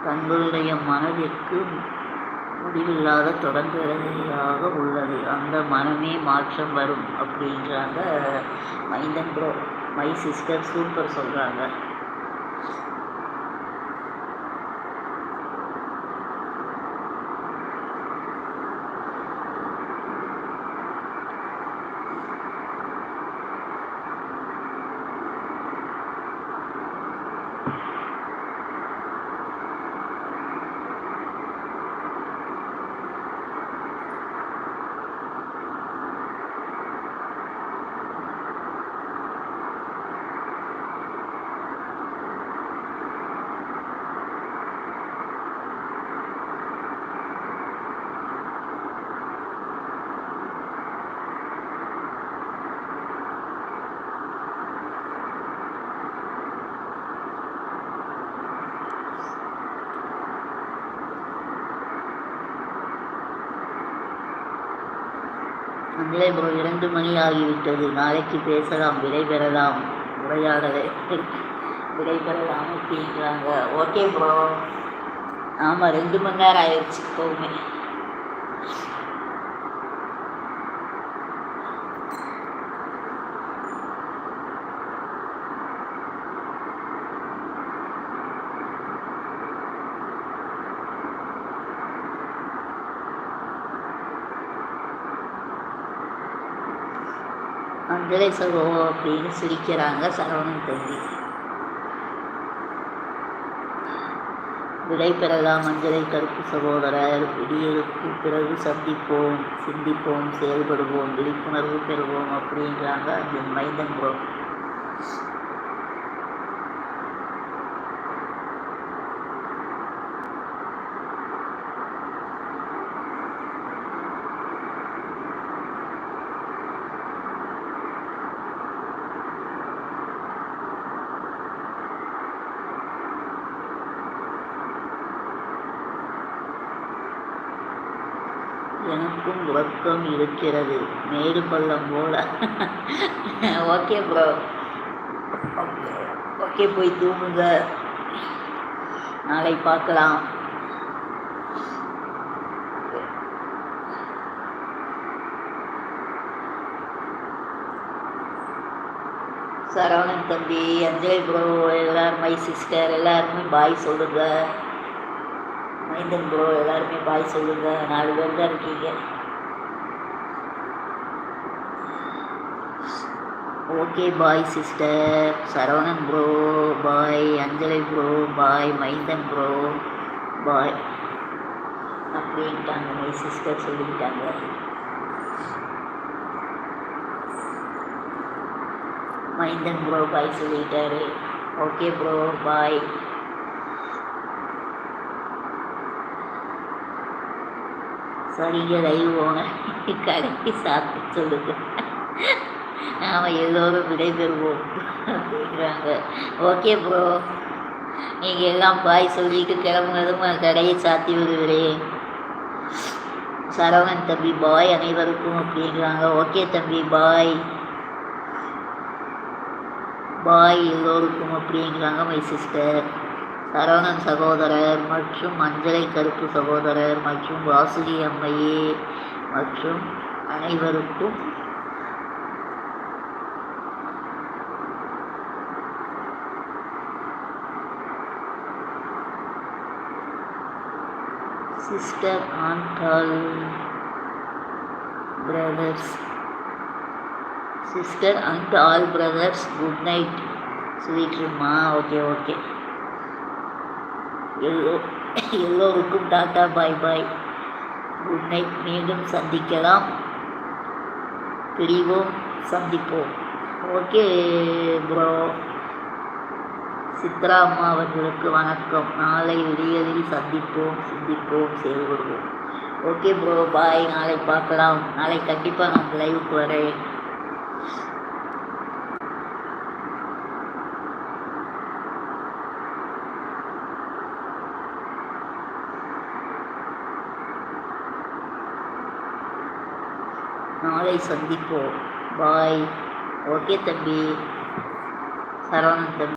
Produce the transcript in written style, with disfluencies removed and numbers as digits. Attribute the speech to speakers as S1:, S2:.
S1: தங்களுடைய மனதிற்கு முடிவில்லாத தொடர்கதையாக உள்ளது. அந்த மனமே மாற்றம் வரும் அப்படின்றாங்க மைந்தன் ப்ரோ. மை சிஸ்டர் சூப்பர் சொல்கிறாங்க. அஞ்சலை ப்ரோ 2 மணி ஆகிவிட்டது. நாளைக்கு பேசலாம், விடைபெறலாம், உரையாடலை விடைபெறலாம் அப்படிங்கிறாங்க. Okay bro. ஆமாம், 2 மணி நேரம் ஆயிடுச்சு இப்போவுமே. அஞ்சலை சகோ அப்படின்னு சிரிக்கிறாங்க சரவணன் தம்பி. விடை பெறலாம் அஞ்சலை கருப்பு சகோதரர். விடியலுக்கு பிறகு சந்திப்போம், சிந்திப்போம், செயல்படுவோம், விழிப்புணர்வு பெறுவோம் அப்படின்றாங்க அது மைந்தன் ப்ரோ. எனக்கும் உறக்கம் இருக்கிறது, மேடு பள்ளம் போல. Okay bro. ஓகே, போய் தூங்குங்க, நாளை பார்க்கலாம். சரவணன் தம்பி, அஞ்சலி ப்ரோ, எல்லாரும் மை சிஸ்டர் எல்லாருமே பாய் சொல்லுங்க. மைந்தன் ப்ரோ எல்லாருமே பாய் சொல்லுங்க. 4 பேர் தான் இருக்கீங்க. Okay bye sister. Saravanan bro bye, Anjali bro bye, Maindhan bro bye அப்படின்ட்டாங்க. மை சிஸ்டர் சொல்லிக்கிட்டாங்க. மைந்தன் ப்ரோ பாய் சொல்லிட்டாரு. Okay bro bye. சரிங்க, லைவ் ஓனர் கடைக்கு சாப்பிட்டு சொல்லுங்க. நாம் எல்லோரும் விடைபெறுவோம் அப்படிங்கிறாங்க. ஓகே ப்ரோ, நீங்கள் எல்லாம் பாய் சொல்லிட்டு கிளம்புனதும் கடையை சாத்தி விடுகிறேன். சரவணன் தம்பி பாய் அனைவருக்கும் அப்படிங்கிறாங்க. ஓகே தம்பி பாய் பாய் எல்லோருக்கும் அப்படிங்கிறாங்க மை சிஸ்டர். சரவணன் சகோதரர் மற்றும் அஞ்சலை கருப்பு சகோதரர் மற்றும் வாசுகி அம்மையே மற்றும் அனைவருக்கும் sister and all brothers. Sister and all brothers good night. ஸ்வீட்ருமா. ஓகே ஓகே, எல்லோருக்கும் ta-ta bye bye, good night. மீண்டும் சந்திக்கலாம், பிரிவோம், சந்திப்போம். Okay bro. சித்ரா அம்மா அவர்களுக்கு வணக்கம். நாளை விடியலில் சந்திப்போம், சிந்திப்போம், செயல்படுவோம். ஓகே ப்ரோ பாய், நாளை பார்க்கலாம். நாளை கண்டிப்பாக நான் லைவுக்கு வரேன். நாளை சந்திப்போம், பாய். ஓகே தம்பி சரவணன் தம்பி.